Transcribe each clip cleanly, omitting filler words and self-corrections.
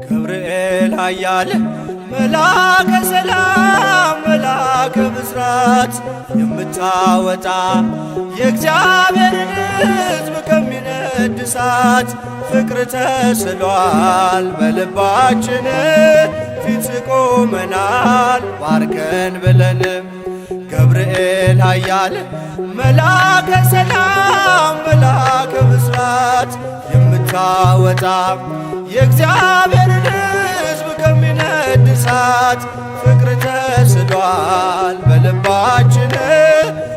ገብርኤል ኃያል መልአከ ሰላም መልአከ ብስራት የምታወጣ የእግዚአብሔርን ሕዝብ ከሚነድ እሳት ፍቅር ተስሏል በልባችን ፊት ቆመናል ባርከን ብለን። ገብርኤል ኃያል መልአከ ሰላም መልአከ ብስራት የምታወጣ የእግዚአብሔርን ሕዝብ ከሚነድ እሳት ፍቅር ተስሏል በልባችን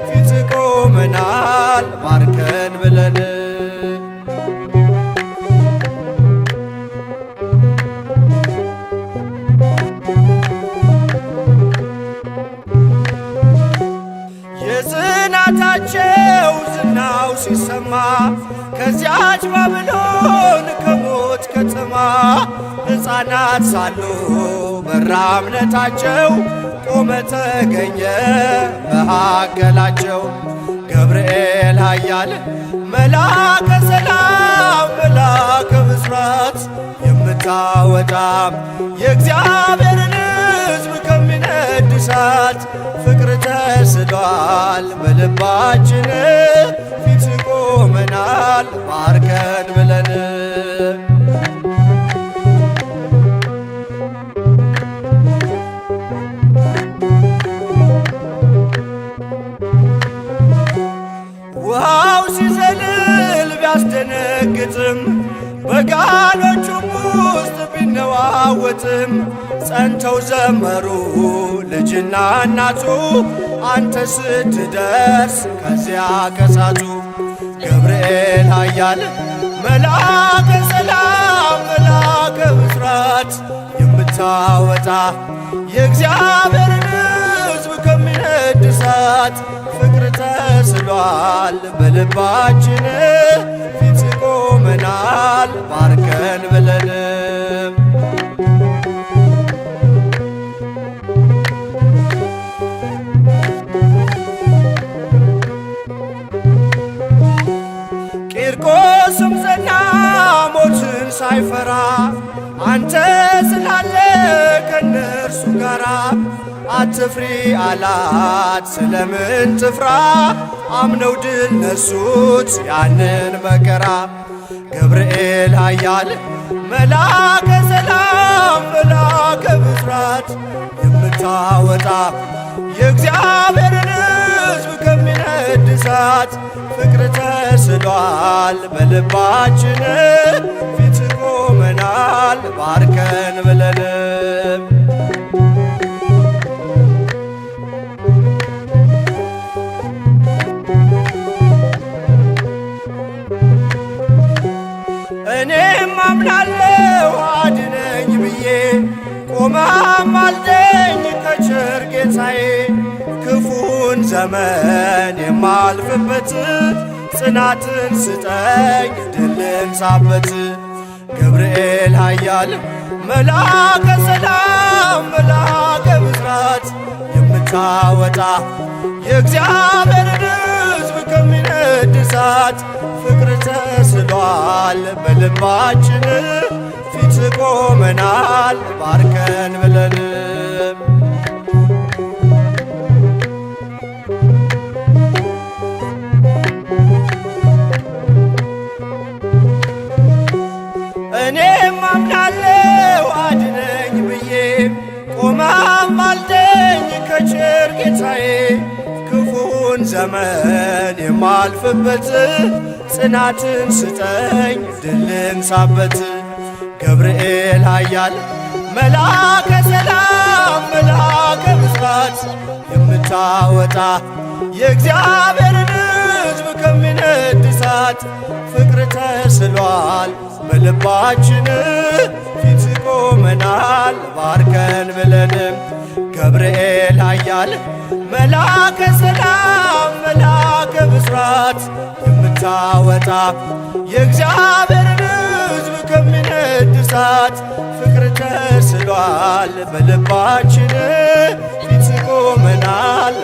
ፊት ቆመናል ባርከን ብለን። የጽናታቸው ዝናው ሲሰማ ከዚያች ባቢሎን ከሞት ከተማ ሕፃናት ሳሉ በራ እምነታቸው ቆመ ተገኘ መሃከላቸው። ገብርኤል ኃያል መልአከ ሰላም መልአከ ብስራት የምታወጣ የእግዚአብሔርን ሕዝብ ከሚነድ እሳት ፍቅር ተስሏል በልባችን ፊት ቆመናል ባርከን ብለን። ውሃው ሲዘልል ቢያስደነግጥም በጋኖቹም ውስጥ ቢነዋወጥም ጸንተው ዘመሩ ልጅና እናቱ አንተ ስትደርስ ከዚያ ከሳቱ። ገብርኤል ኃያል መልአከ ሰላም መልአከ ብስራት የምታወጣ የእግዚአብሔርን ሕዝብ ከሚነድ እሳት ፍቅር ተስሏል በልባችን ፊት ቆመናል ባርከን ብለን። ቂርቆስም ጸና ሞትን ሳይፈራ አንተ ስላለ ከነርሱ ጋራ አትፍሪ አላት ስለምን ትፍራ አምነው ድል ነሱት ያንን መከራ። ገብርኤል ኃያል መልአከ ሰላም መልአከ ብስራት የምታወጣ የእግዚአብሔርን ሕዝብ ከሚነድ እሳት ፍቅር ተስሏል በልባችን ፊት ቆመናል ባርከን ብለን። እኔም አምናለሁ አድነኝ ብዬ ቆመህ አልደኝ ከቸር ጌታዬ ክፉን ዘመን የማልፍበት ጽናትን ስጠኝ ድልን ሳበት። ገብርኤል ኃያል መልአከ ሰላም መልአከ ብስራት የምታወጣ የእግዚአብሔርን ሕዝብ ከሚነድ እሳት ፍቅር ተስሏል በልባችን ፊት ቆመናል ባርከን ብለን። እኔም አምናለሁ አድነኝ ብዬ ቆመህ አልደኝ ከቸር ጌታዬ ክፉን ዘመን የማልፍበት ጽናትን ስጠኝ ድልን ሳበት። ገብርኤል ኃያል መልአከ ሰላም መልአከ ብስራት የምታወጣ የእግዚአብሔርን ሕዝብ ከሚነድ እሳት በልባችን ፊት ቆመናል ባርከን ብለንም ገብርኤል ኃያል መላከ ሰላም መላከ ብስራት የምታወጣ የእግዚአብሔርን ሕዝብ ከሚነድ እሳት ፍቅር ተስሏል በልባችን ፊት ቆመናል